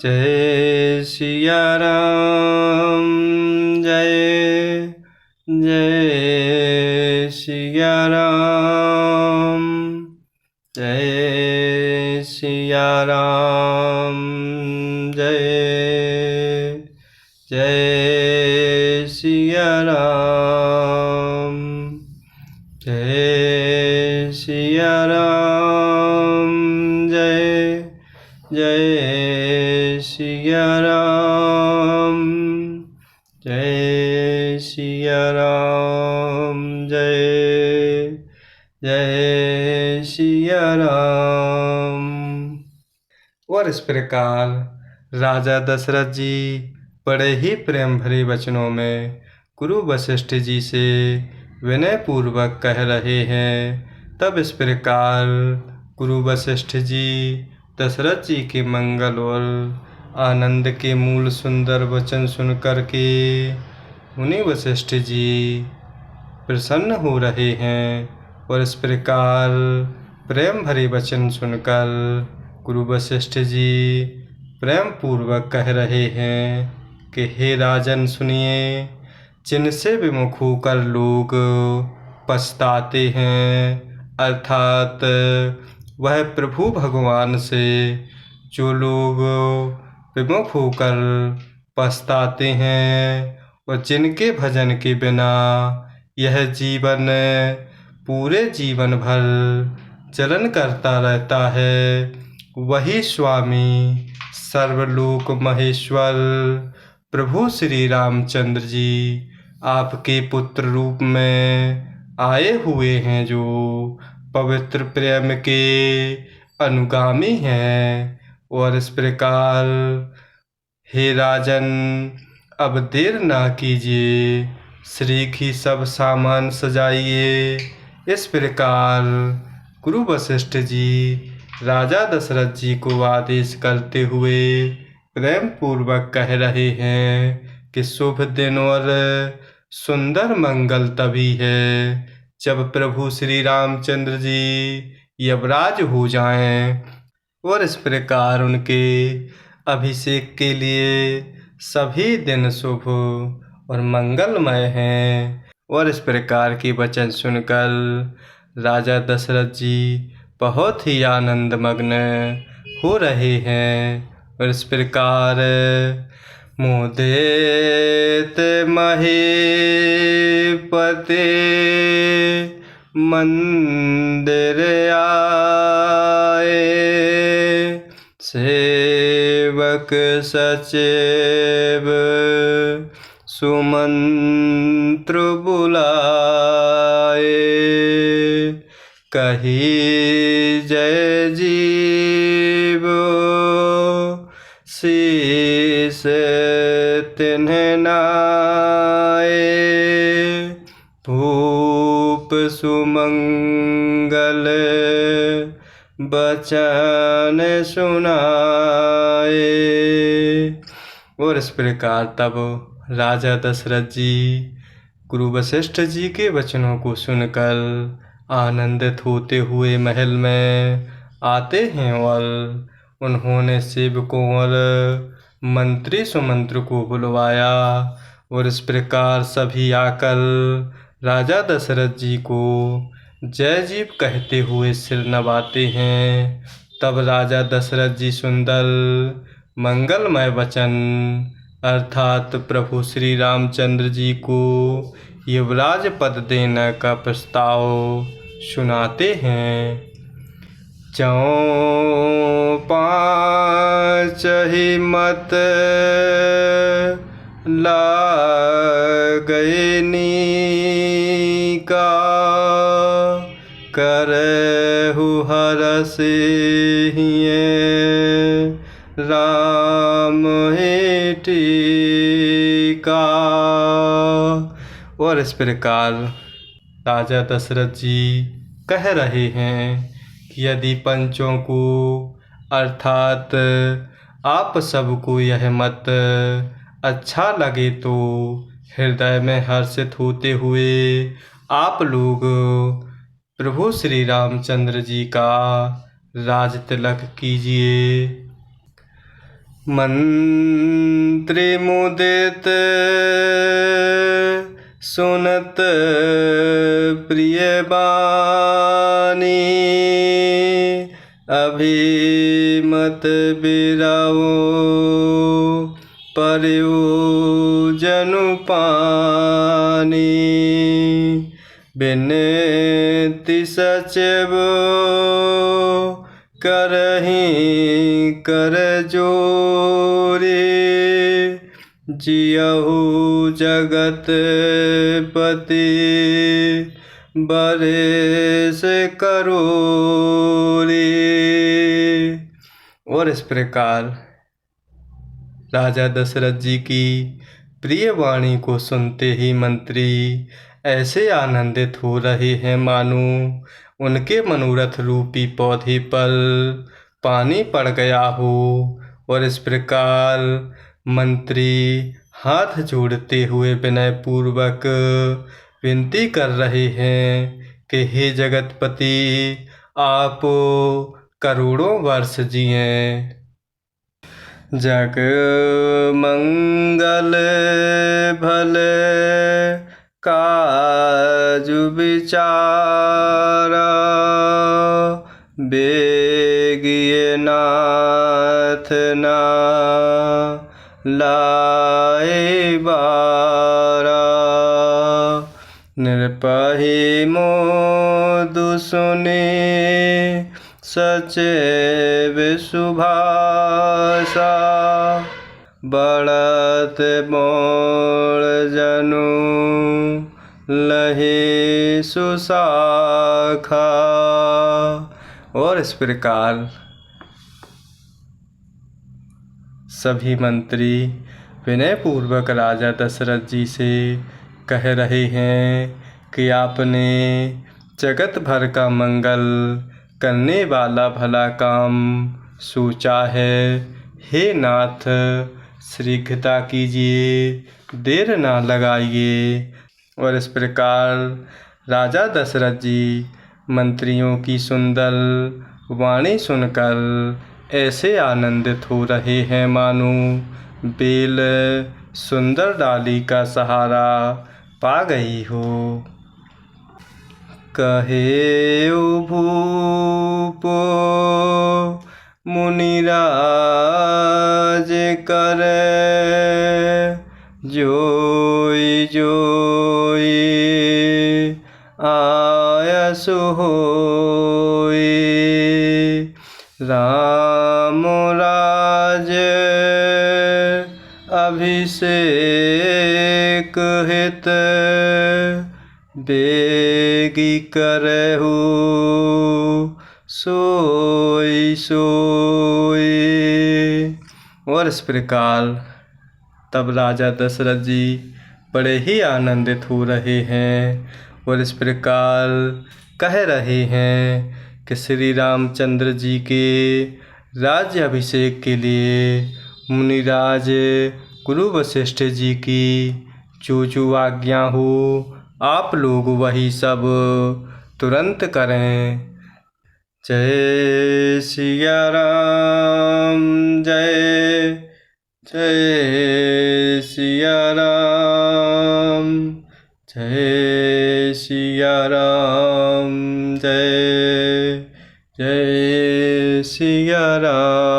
जय सिया राम जय जय सिया राम जय सिया राम जय जय सिया राम जय सिया राम जय जय सिया राम जय सिया राम जय जय सिया राम। और इस प्रकार राजा दशरथ जी बड़े ही प्रेम भरे वचनों में गुरु वशिष्ठ जी से विनय पूर्वक कह रहे हैं। तब इस प्रकार गुरु वशिष्ठ जी दशरथ जी के मंगल और आनंद के मूल सुंदर वचन सुन कर के मुनि वशिष्ठ जी प्रसन्न हो रहे हैं। और इस प्रकार प्रेम भरे वचन सुनकर गुरु वशिष्ठ जी प्रेम पूर्वक कह रहे हैं कि हे राजन सुनिए, जिनसे विमुख होकर लोग पछताते हैं, अर्थात वह प्रभु भगवान से जो लोग विमुख होकर पछताते हैं और जिनके भजन के बिना यह जीवन पूरे जीवन भर जलन करता रहता है, वही स्वामी सर्वलोक महेश्वर प्रभु श्री रामचंद्र जी आपके पुत्र रूप में आए हुए हैं, जो पवित्र प्रेम के अनुगामी हैं। और इस प्रकार हे राजन, अब देर ना कीजिए, श्री की सब सामान सजाइए। इस प्रकार गुरु वशिष्ठ जी राजा दशरथ जी को आदेश करते हुए प्रेम पूर्वक कह रहे हैं कि शुभ दिन और सुंदर मंगल तभी है जब प्रभु श्री रामचंद्र जी यमराज हो जाएं। और इस प्रकार उनके अभिषेक के लिए सभी दिन शुभ और मंगलमय हैं। और इस प्रकार के वचन सुनकर राजा दशरथ जी बहुत ही आनंदमग्न हो रहे हैं। और इस प्रकार मोदेत महीपते मंदिर आए, सेवक सचिव सुमंत्र बुलाए, कही जय जीव शीस तिन्ह नाए, भूप सुमंगल बचन सुनाए। और इस प्रकार तब राजा दशरथ जी गुरु वशिष्ठ जी के वचनों को सुनकर आनंदित होते हुए महल में आते हैं और उन्होंने सेवकों और मंत्री सुमंत्र को बुलवाया। और इस प्रकार सभी आकर राजा दशरथ जी को जय जीव कहते हुए सिर नवाते हैं। तब राजा दशरथ जी सुंदर मंगलमय वचन अर्थात प्रभु श्री रामचंद्र जी को युवराज पद देने का प्रस्ताव सुनाते हैं। चौं पाँच ही मत लागए नीका, करहु हरष हिये राम ही टीका। और इस प्रकार राजा दशरथ जी कह रहे हैं कि यदि पंचों को अर्थात आप सबको यह मत अच्छा लगे तो हृदय में हर्षित होते हुए आप लोग प्रभु श्री रामचंद्र जी का राज तिलक कीजिए। मंत्री मुदित सुनत प्रिय बानी, अभिमत बिराओ पर्यो जनु पानी। बिनती सचिव करहि कर जोरी, जियहु जगत पति बरेस करोरी। और इस प्रकार राजा दशरथ जी की प्रिय वाणी को सुनते ही मंत्री ऐसे आनंदित हो रहे हैं मानो उनके मनोरथ रूपी पौधे पर पानी पड़ गया हो। और इस प्रकार मंत्री हाथ जोड़ते हुए विनय पूर्वक विनती कर रहे हैं कि हे जगतपति, आप करोड़ों वर्ष जिएं। जग मंगल भले काजु विचारा, बेगिए नाथ ना लाए बारा। नृपहि मोदु सुने सचेव सुभाषा, बढ़त मोड़ जनु लहे सुशाखा। और इस प्रकार सभी मंत्री विनय पूर्वक राजा दशरथ जी से कह रहे हैं कि आपने जगत भर का मंगल करने वाला भला काम सोचा है। हे नाथ, शीघ्रता कीजिए, देर ना लगाइए। और इस प्रकार राजा दशरथ जी मंत्रियों की सुंदर वाणी सुनकर ऐसे आनंदित हो रहे हैं मानो बेल सुंदर डाली का सहारा पा गई हो। कहे भूप मुनिराज करे, जोई जोई आयसु होई। राम राज अभिषेक हित, बेगी करहु सोई सोई। और इस प्रकार तब राजा दशरथ जी बड़े ही आनंदित हो रहे हैं और इस प्रकार कह रहे हैं कि श्री रामचंद्र जी के राज्य अभिषेक के लिए मुनिराज गुरु वशिष्ठ जी की जो आज्ञा हो, आप लोग वही सब तुरंत करें। जय सिया राम, जय जय सिया राम, जय सिया राम, जय जय सिया राम।